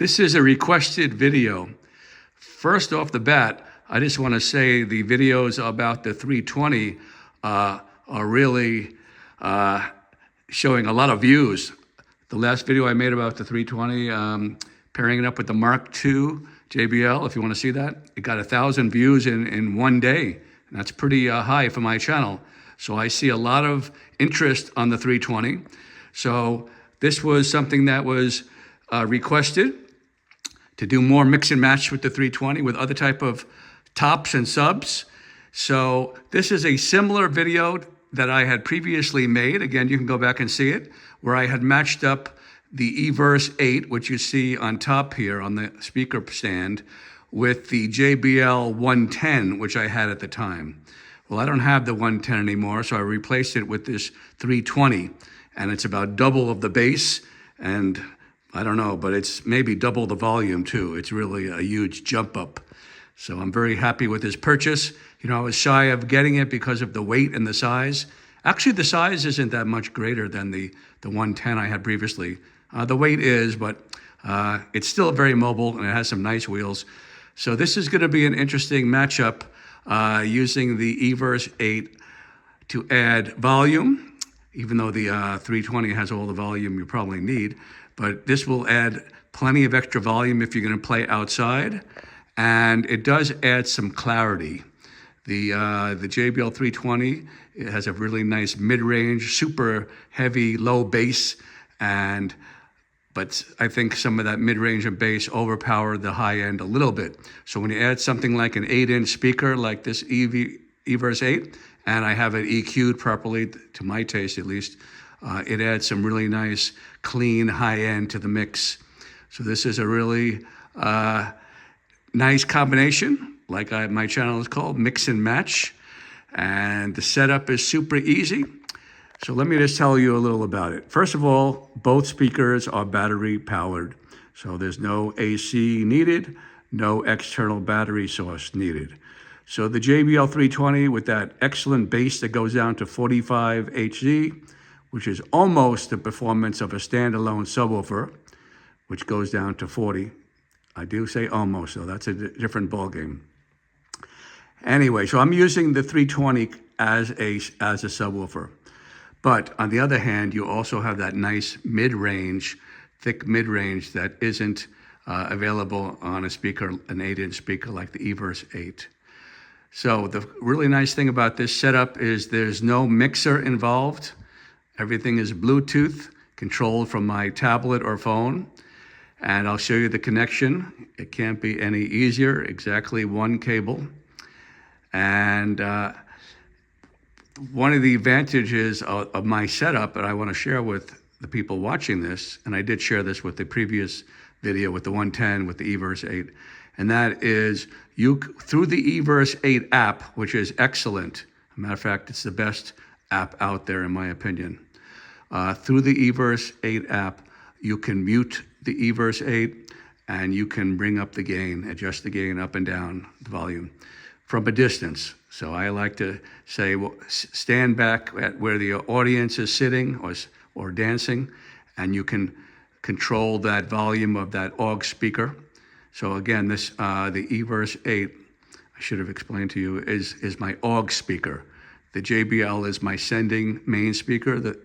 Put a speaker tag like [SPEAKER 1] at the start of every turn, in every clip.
[SPEAKER 1] This is a requested video. First off the bat, I just want to say the videos about the 320 are really showing a lot of views. The last video I made about the 320, pairing it up with the Mark II JBL, if you want to see that, it got 1,000 views in one day. And that's pretty high for my channel. So I see a lot of interest on the 320. So this was something that was requested to do more mix and match with the 320 with other type of tops and subs. So this is a similar video that I had previously made. Again, you can go back and see it, where I had matched up the Everse 8, which you see on top here on the speaker stand, with the JBL 110, which I had at the time. Well, I don't have the 110 anymore, so I replaced it with this 320, and it's about double of the bass, and I don't know, but it's maybe double the volume too. It's really a huge jump up. So I'm very happy with this purchase. You know, I was shy of getting it because of the weight and the size. Actually, the size isn't that much greater than the 110 I had previously. The weight is, but it's still very mobile and it has some nice wheels. So this is going to be an interesting matchup using the Everse 8 to add volume, even though the 320 has all the volume you probably need. But this will add plenty of extra volume if you're going to play outside. And it does add some clarity. The JBL 320, it has a really nice mid-range, super heavy, low bass. But I think some of that mid-range and bass overpowered the high end a little bit. So when you add something like an 8-inch speaker like this Everse 8, and I have it EQ'd properly, to my taste at least, it adds some really nice, clean high end to the mix. So this is a really nice combination, like my channel is called, Mix and Match. And the setup is super easy. So let me just tell you a little about it. First of all, both speakers are battery powered. So there's no AC needed, no external battery source needed. So the JBL 320 with that excellent bass that goes down to 45 Hz, which is almost the performance of a standalone subwoofer, which goes down to 40. I do say almost, so that's a different ballgame. Anyway, so I'm using the 320 as a subwoofer. But on the other hand, you also have that nice mid-range, thick mid-range that isn't available on a speaker, an 8-inch speaker like the Everse 8. So the really nice thing about this setup is there's no mixer involved. Everything is Bluetooth controlled from my tablet or phone. And I'll show you the connection. It can't be any easier, exactly one cable. And one of the advantages of my setup that I want to share with the people watching this, and I did share this with the previous video with the 110 with the Everse 8, and that is through the Everse 8 app, which is excellent. As a matter of fact, it's the best app out there in my opinion. Through the Everse 8 app, you can mute the Everse 8 and you can bring up the gain, adjust the gain up and down, the volume, from a distance. So I like to say, well, stand back at where the audience is sitting or dancing, and you can control that volume of that aux speaker. So again, the Everse 8, I should have explained to you, is my aux speaker. The JBL is my sending main speaker, the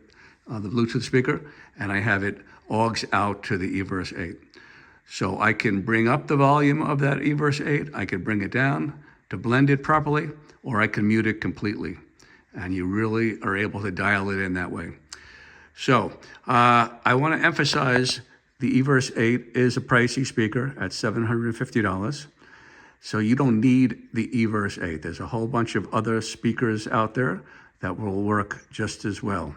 [SPEAKER 1] Bluetooth speaker, and I have it aux out to the Everse 8. So I can bring up the volume of that Everse 8, I can bring it down to blend it properly, or I can mute it completely. And you really are able to dial it in that way. So I want to emphasize the Everse 8 is a pricey speaker at $750. So you don't need the Everse 8. There's a whole bunch of other speakers out there that will work just as well.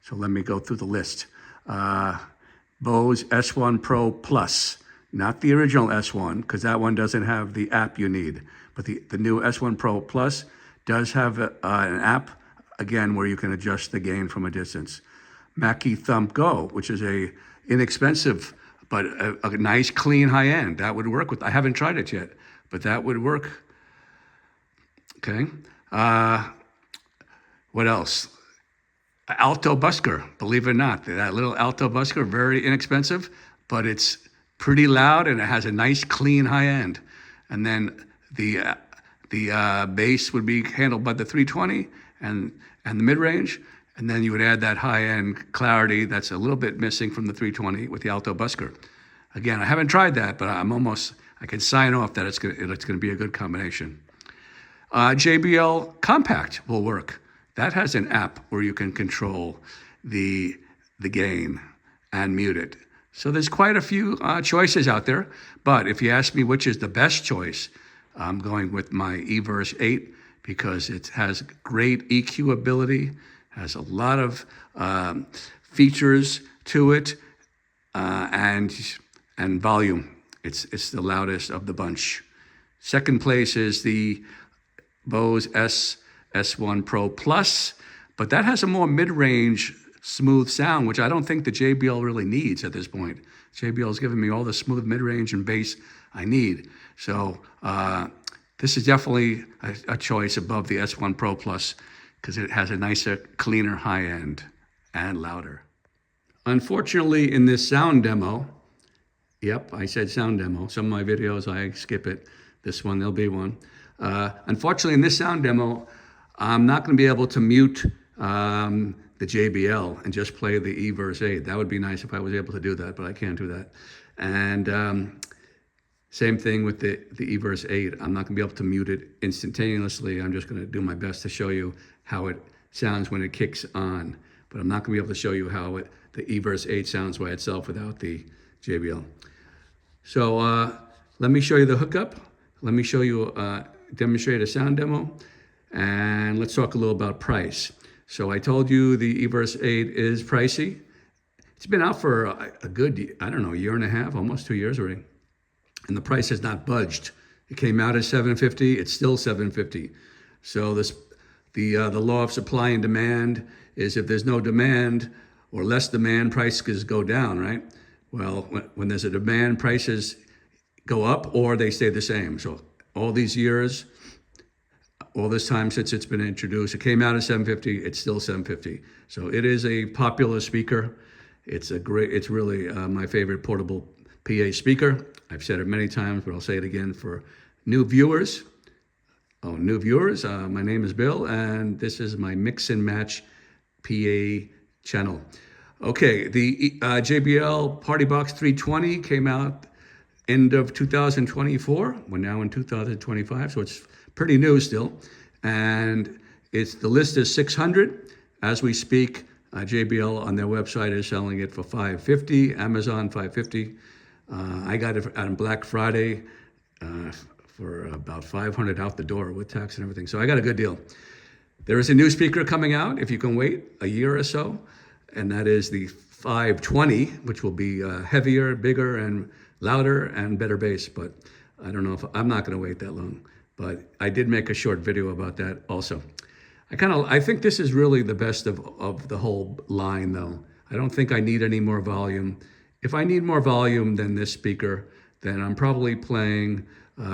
[SPEAKER 1] So let me go through the list. Bose S1 Pro Plus, not the original S1, because that one doesn't have the app you need. But the new S1 Pro Plus does have an app, again, where you can adjust the gain from a distance. Mackie Thumb Go, which is a inexpensive, but a nice, clean high end. That would work with, I haven't tried it yet, but that would work. Okay. What else? Alto busker, believe it or not. That little alto busker, very inexpensive, but it's pretty loud, and it has a nice clean high end. And then the bass would be handled by the 320 and the mid range, and then you would add that high end clarity that's a little bit missing from the 320 with the alto busker. Again, I haven't tried that, but I can sign off that it's gonna be a good combination. JBL Compact will work. That has an app where you can control the gain and mute it. So there's quite a few choices out there, but if you ask me which is the best choice, I'm going with my Everse 8 because it has great EQ ability, has a lot of features to it, and volume. It's the loudest of the bunch. Second place is the Bose S1 Pro Plus, but that has a more mid-range smooth sound, which I don't think the JBL really needs at this point. JBL has given me all the smooth mid-range and bass I need. So this is definitely a choice above the S1 Pro Plus because it has a nicer, cleaner high end and louder. Unfortunately, in this sound demo, yep, I said sound demo. Some of my videos, I skip it. This one, there'll be one. Unfortunately, in this sound demo, I'm not going to be able to mute the JBL and just play the Everse 8. That would be nice if I was able to do that, but I can't do that. And same thing with the Everse 8. I'm not going to be able to mute it instantaneously. I'm just going to do my best to show you how it sounds when it kicks on. But I'm not going to be able to show you how the Everse 8 sounds by itself without the JBL. So let me show you the hookup. Let me show you, demonstrate a sound demo. And let's talk a little about price. So I told you the Everse 8 is pricey. It's been out for a good, I don't know, year and a half, almost 2 years already. And the price has not budged. It came out at $750, it's still $750. So the law of supply and demand is if there's no demand or less demand, prices go down, right? Well, when there's a demand, prices go up or they stay the same. So all these years, all this time since it's been introduced, it came out at $750, it's still $750. So it is a popular speaker. It's really my favorite portable PA speaker. I've said it many times, but I'll say it again for new viewers. My name is Bill, and this is my Mix and Match PA channel. Okay, the JBL Partybox 320 came out end of 2024. We're now in 2025, so it's pretty new still. And the list is 600. As we speak, JBL on their website is selling it for $550, Amazon $550. I got it on Black Friday for about $500 out the door with tax and everything. So I got a good deal. There is a new speaker coming out, if you can wait a year or so, and that is the 520, which will be heavier, bigger, and louder, and better bass. But I don't know if I'm not going to wait that long. But I did make a short video about that also. I think this is really the best of the whole line, though. I don't think I need any more volume. If I need more volume than this speaker, then I'm probably playing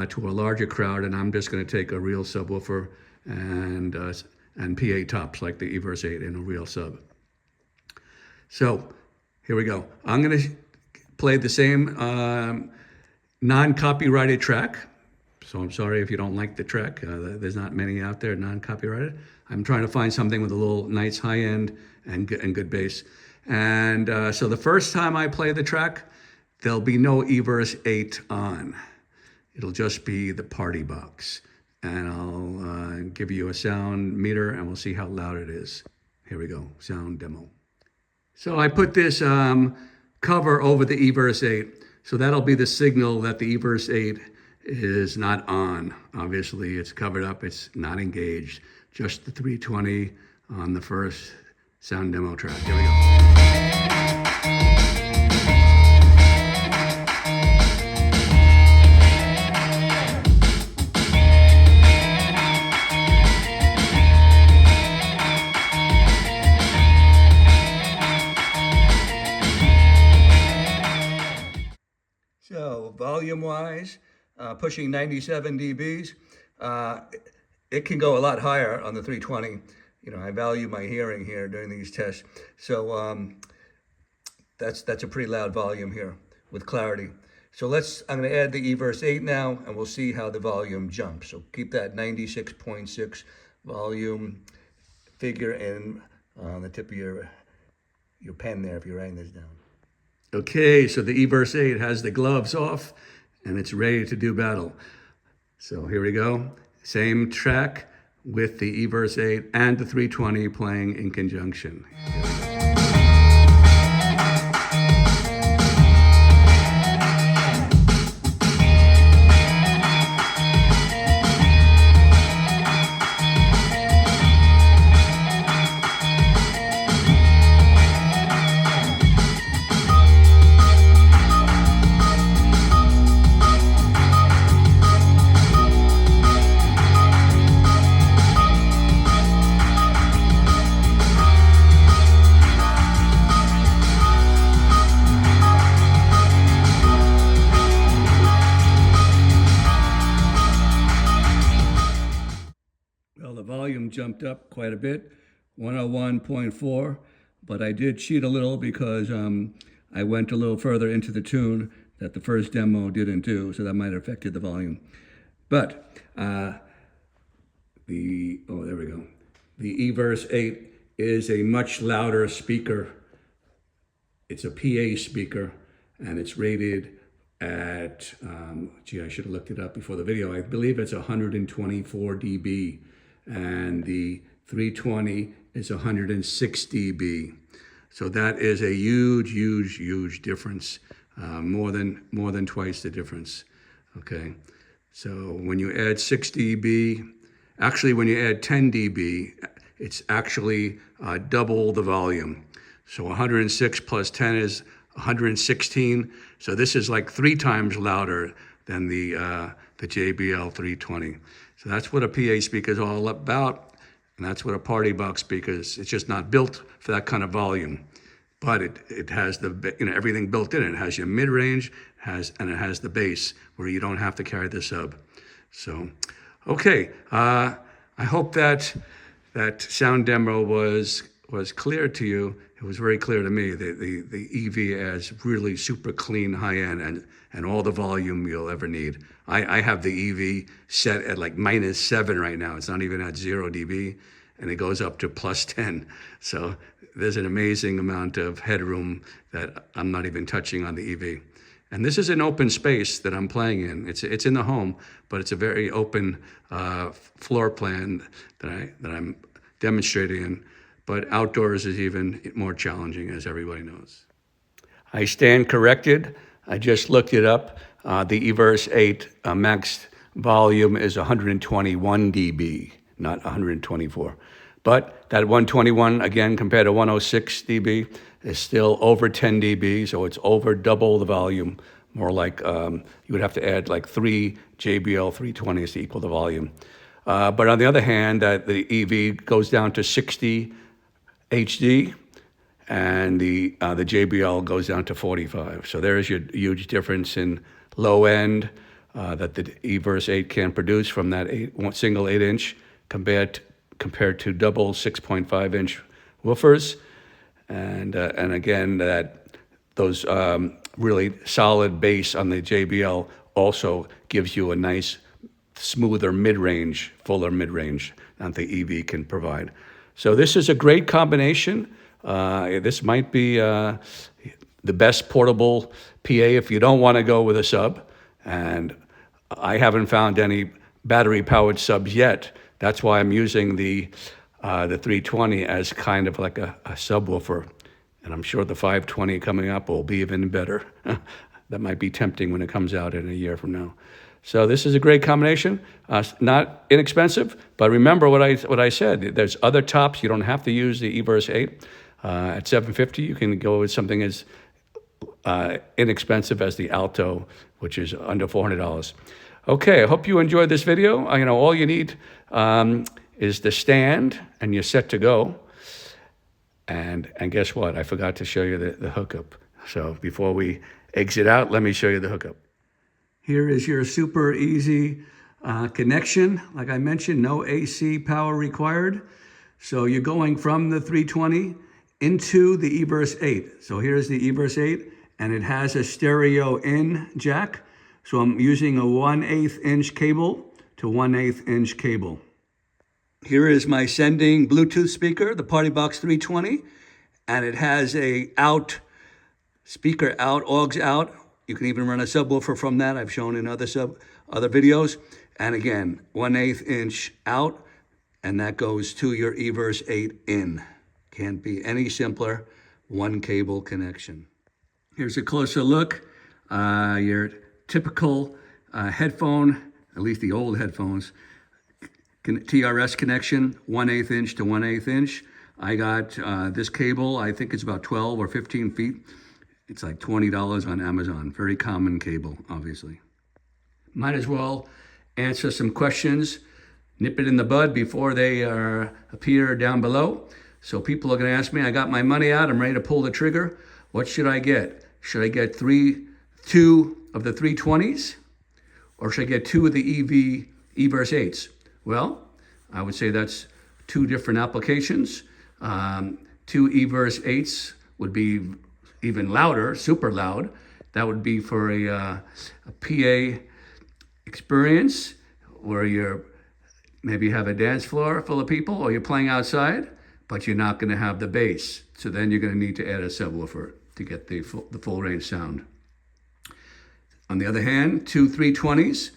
[SPEAKER 1] to a larger crowd, and I'm just going to take a real subwoofer and PA tops like the Everse 8 in a real sub. So here we go. I'm going to play the same non-copyrighted track. So I'm sorry if you don't like the track. There's not many out there non-copyrighted. I'm trying to find something with a little nice high end and good bass. And so the first time I play the track, there'll be no Everse 8 on. It'll just be the Partybox. And I'll give you a sound meter and we'll see how loud it is. Here we go, sound demo. So I put this cover over the Everse 8. So that'll be the signal that the Everse 8 is not on. Obviously it's covered up, it's not engaged. Just the 320 on the first sound demo track. Here we go. So volume-wise, pushing 97 dBs. It can go a lot higher on the 320. You know, I value my hearing here during these tests. So that's a pretty loud volume here with clarity. So I'm going to add the Everse 8 now, and we'll see how the volume jumps. So keep that 96.6 volume figure in on the tip of your pen there if you're writing this down. Okay, so the Everse 8 has the gloves off, and it's ready to do battle. So here we go. Same track with the Everse 8 and the 320 playing in conjunction. Well, the volume jumped up quite a bit, 101.4, but I did cheat a little because I went a little further into the tune that the first demo didn't do, so that might have affected the volume. But there we go. The Everse 8 is a much louder speaker. It's a PA speaker, and it's rated at, I should have looked it up before the video. I believe it's 124 dB. And the 320 is 106 dB. So that is a huge, huge, huge difference, more than twice the difference, okay? So when you add 6 dB, actually when you add 10 dB, it's actually double the volume. So 106 plus 10 is 116. So this is like 3 times louder than the JBL 320. So that's what a PA speaker is all about, and that's what a Partybox speaker is. It's just not built for that kind of volume, but it has everything built in it. It has your mid-range, and it has the bass where you don't have to carry the sub. So, okay, I hope that sound demo was clear to you. It was very clear to me. The EV adds really super clean, high-end, and all the volume you'll ever need. I have the EV set at like -7 right now. It's not even at 0 dB, and it goes up to +10. So there's an amazing amount of headroom that I'm not even touching on the EV. And this is an open space that I'm playing in. It's in the home, but it's a very open floor plan that I'm demonstrating in. But outdoors is even more challenging, as everybody knows. I stand corrected. I just looked it up. The Everse 8 max volume is 121 dB, not 124. But that 121, again, compared to 106 dB, is still over 10 dB, so it's over double the volume. More like you would have to add like 3 JBL 320s to equal the volume. But on the other hand, the EV goes down to 60 HD, and the JBL goes down to 45. So there's your huge difference in low end that the Everse 8 can produce from that single 8-inch compared to double 6.5-inch woofers, and again those really solid bass on the JBL also gives you a nice smoother mid-range, fuller mid-range that the EV can provide. So this is a great combination. This might be the best portable PA if you don't want to go with a sub. And I haven't found any battery-powered subs yet. That's why I'm using the 320 as kind of like a subwoofer. And I'm sure the 520 coming up will be even better. That might be tempting when it comes out in a year from now. So this is a great combination, not inexpensive, but remember what I said. There's other tops. You don't have to use the Everse 8. At $750, you can go with something as inexpensive as the Alto, which is under $400. Okay, I hope you enjoyed this video. All you need is the stand, and you're set to go. And guess what? I forgot to show you the hookup. So before we exit out, let me show you the hookup. Here is your super easy connection. Like I mentioned, no AC power required. So you're going from the 320 into the Everse 8. So here's the Everse 8, and it has a stereo in jack. So I'm using a 1/8 inch cable to 1/8 inch cable. Here is my sending Bluetooth speaker, the Partybox 320, and it has a out speaker out, aux out. You can even run a subwoofer from that. I've shown in other videos. And again, 1/8 inch out, and that goes to your Everse 8 in. Can't be any simpler. One cable connection. Here's a closer look. Your typical headphone, at least the old headphones, TRS connection, 1/8 inch to 1/8 inch. I got this cable, I think it's about 12 or 15 feet. It's like $20 on Amazon. Very common cable, obviously. Might as well answer some questions, nip it in the bud before they appear down below. So people are going to ask me, I got my money out, I'm ready to pull the trigger. What should I get? Should I get two of the 320s? Or should I get two of the Everse 8s? Well, I would say that's two different applications. Two Everse 8s would be even louder, super loud. That would be for a PA experience where you're maybe have a dance floor full of people or you're playing outside, but you're not going to have the bass. So then you're going to need to add a subwoofer to get the full range sound. On the other hand, two 320s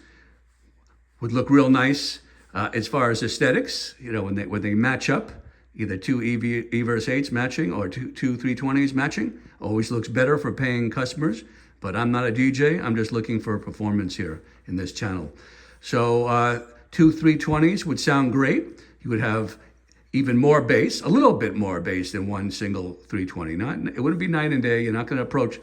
[SPEAKER 1] would look real nice as far as aesthetics, you know, when they match up, either two Everse 8s matching or two 320s matching, always looks better for paying customers. But I'm not a DJ, I'm just looking for performance here in this channel. So two 320s would sound great. You would have even more bass, a little bit more bass than one single 320. It wouldn't be night and day. You're not going to approach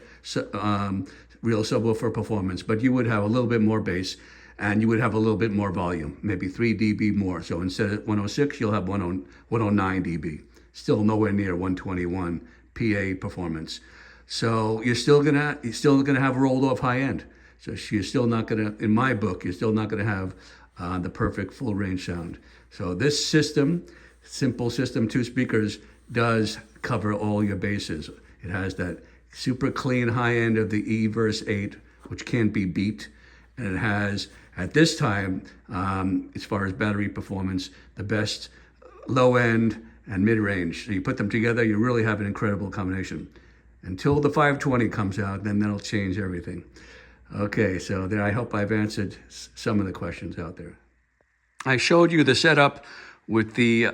[SPEAKER 1] real subwoofer performance, but you would have a little bit more bass and you would have a little bit more volume, maybe 3 dB more. So instead of 106, you'll have 109 dB. Still nowhere near 121 PA performance. So you're still gonna have rolled off high end. So you're still not gonna, in my book, you're still not gonna have the perfect full range sound. So this system, simple system, two speakers, does cover all your bases. It has that super clean high end of the Everse 8, which can't be beat. And it has, at this time, as far as battery performance, the best low end and mid range. So you put them together, you really have an incredible combination. Until the 520 comes out, then that'll change everything. Okay, so there, I hope I've answered some of the questions out there. I showed you the setup with the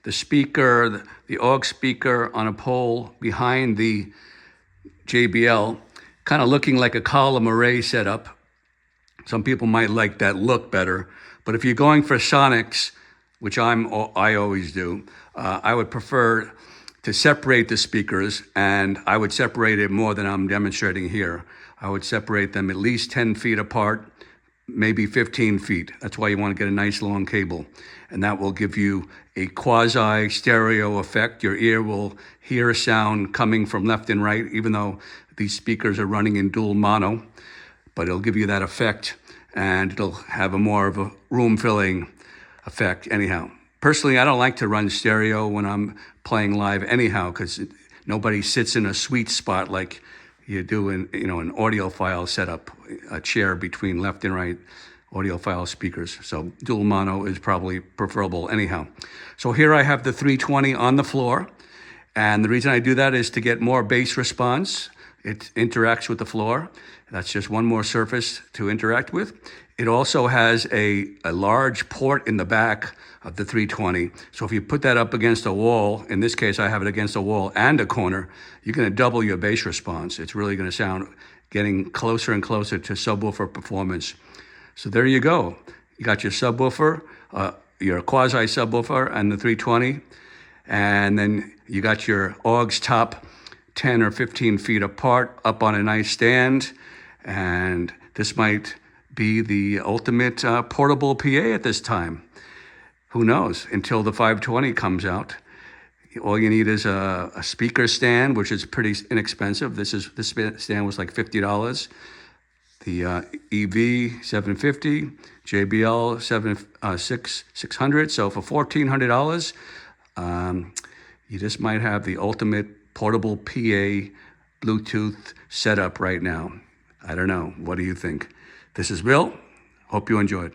[SPEAKER 1] speaker, the aux speaker on a pole behind the JBL, kind of looking like a column array setup. Some people might like that look better, but if you're going for sonics, which I always do, I would prefer to separate the speakers, and I would separate it more than I'm demonstrating here. I would separate them at least 10 feet apart, maybe 15 feet. That's why you want to get a nice long cable, and that will give you a quasi stereo effect. Your ear will hear a sound coming from left and right, even though these speakers are running in dual mono, but it'll give you that effect, and it'll have a more of a room-filling effect anyhow. Personally, I don't like to run stereo when I'm playing live anyhow, because nobody sits in a sweet spot like you do in, you know, an audiophile setup, a chair between left and right audiophile speakers. So dual mono is probably preferable anyhow. So here I have the 320 on the floor, and the reason I do that is to get more bass response. It interacts with the floor. That's just one more surface to interact with. It also has a large port in the back of the 320. So if you put that up against a wall, in this case I have it against a wall and a corner, you're gonna double your bass response. It's really gonna sound getting closer and closer to subwoofer performance. So there you go. You got your subwoofer, your quasi subwoofer and the 320, and then you got your aux top 10 or 15 feet apart up on a nice stand, and this might be the ultimate portable PA at this time. Who knows, until the 520 comes out. All you need is a speaker stand, which is pretty inexpensive. This stand was like $50. The EV 750, JBL 600. So for $1,400, you just might have the ultimate portable PA Bluetooth setup right now. I don't know. What do you think? This is Bill. Hope you enjoyed.